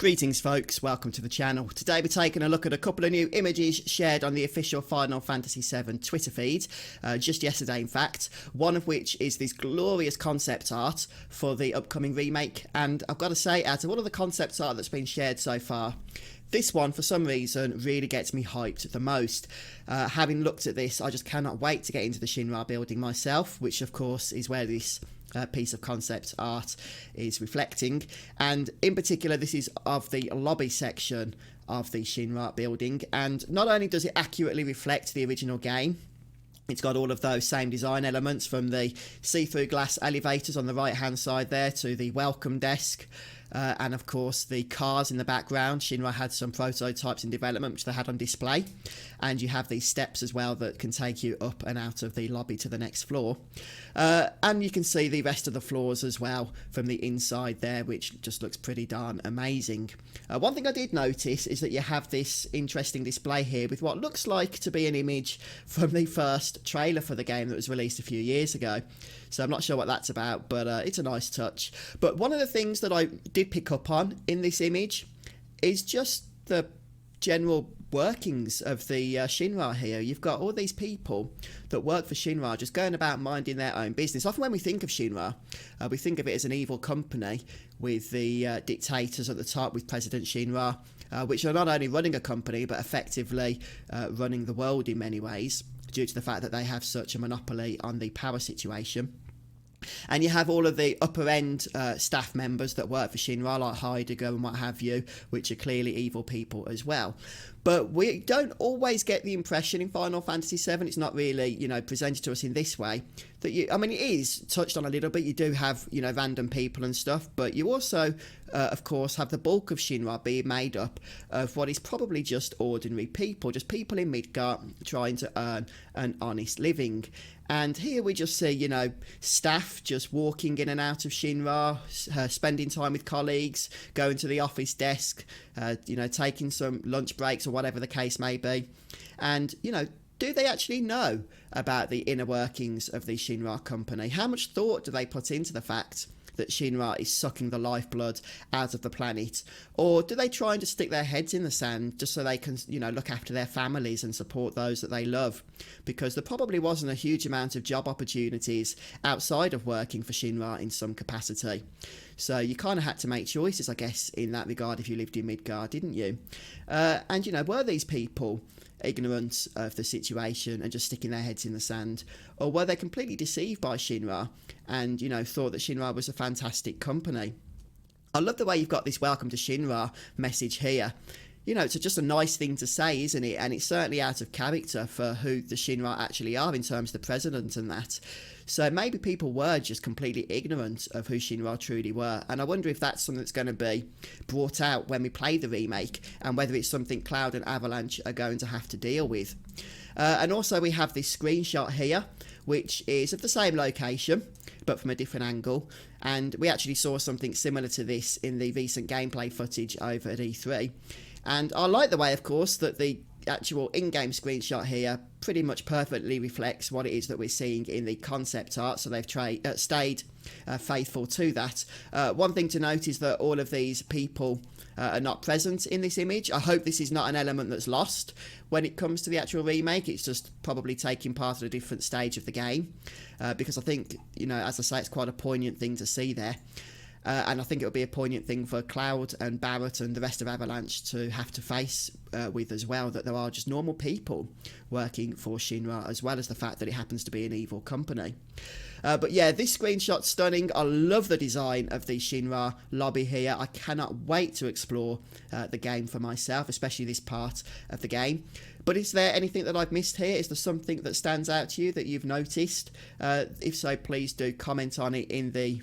Greetings folks, welcome to the channel. Today we're taking a look at a couple of new images shared on the official Final Fantasy VII Twitter feed, just yesterday in fact, one of which is this glorious concept art for the upcoming remake, and I've got to say, out of all of the concept art that's been shared so far, this one, for some reason, really gets me hyped the most. Having looked at this, I just cannot wait to get into the Shinra building myself, which of course is where this piece of concept art is reflecting, and in particular this is of the lobby section of the Shinra building, and not only does it accurately reflect the original game, it's got all of those same design elements, from the see-through glass elevators on the right hand side there to the welcome desk, and of course the cars in the background. Shinra had some prototypes in development which they had on display, and you have these steps as well that can take you up and out of the lobby to the next floor, and you can see the rest of the floors as well from the inside there, which just looks pretty darn amazing. One thing I did notice is that you have this interesting display here with what looks like to be an image from the first trailer for the game that was released a few years ago. So I'm not sure what that's about, but it's a nice touch. But one of the things that I did pick up on in this image is just the general workings of the Shinra here. You've got all these people that work for Shinra just going about minding their own business. Often when we think of Shinra, we think of it as an evil company with the dictators at the top, with President Shinra, which are not only running a company but effectively running the world in many ways, due to the fact that they have such a monopoly on the power situation. And you have all of the upper end staff members that work for Shinra, like Heidegger and what have you, which are clearly evil people as well. But we don't always get the impression in Final Fantasy VII, it's not really, you know, presented to us in this way, that you, I mean, it is touched on a little bit. You do have, you know, random people and stuff, but you also, of course, have the bulk of Shinra being made up of what is probably just ordinary people, just people in Midgard trying to earn an honest living. And here we just see, you know, staff just walking in and out of Shinra, spending time with colleagues, going to the office desk, you know, taking some lunch breaks or whatever the case may be. And, you know, do they actually know about the inner workings of the Shinra company? How much thought do they put into the fact that Shinra is sucking the lifeblood out of the planet? Or do they try and just stick their heads in the sand just so they can, you know, look after their families and support those that they love? Because there probably wasn't a huge amount of job opportunities outside of working for Shinra in some capacity. So you kind of had to make choices, I guess, in that regard if you lived in Midgard, didn't you? And, you know, were these people ignorant of the situation and just sticking their heads in the sand, or were they completely deceived by Shinra and, you know, thought that Shinra was a fantastic company? I love the way you've got this welcome to Shinra message here. You know, it's just a nice thing to say, isn't it? And it's certainly out of character for who the Shinra actually are in terms of the president and that. So maybe people were just completely ignorant of who Shinra truly were. And I wonder if that's something that's going to be brought out when we play the remake, and whether it's something Cloud and Avalanche are going to have to deal with. And also we have this screenshot here, which is of the same location, but from a different angle. And we actually saw something similar to this in the recent gameplay footage over at E3. And I like the way, of course, that the actual in-game screenshot here pretty much perfectly reflects what it is that we're seeing in the concept art, so they've stayed faithful to that. One thing to note is that all of these people are not present in this image. I hope this is not an element that's lost when it comes to the actual remake. It's just probably taking part at a different stage of the game, because I think, you know, as I say, it's quite a poignant thing to see there. And I think it'll be a poignant thing for Cloud and Barrett and the rest of Avalanche to have to face with as well, that there are just normal people working for Shinra, as well as the fact that it happens to be an evil company. But yeah, this screenshot's stunning. I love the design of the Shinra lobby here. I cannot wait to explore the game for myself, especially this part of the game. But is there anything that I've missed here? Is there something that stands out to you that you've noticed? If so, please do comment on it in the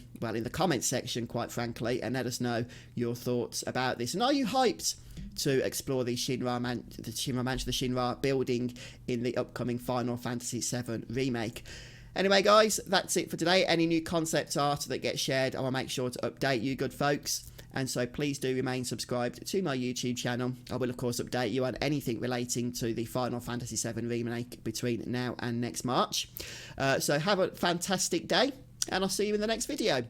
comments section, quite frankly, and let us know your thoughts about this. And are you hyped to explore the Shinra building in the upcoming Final Fantasy VII Remake? Anyway, guys, that's it for today. Any new concept art that gets shared, I will make sure to update you good folks. And so please do remain subscribed to my YouTube channel. I will, of course, update you on anything relating to the Final Fantasy VII Remake between now and next March. So have a fantastic day, and I'll see you in the next video.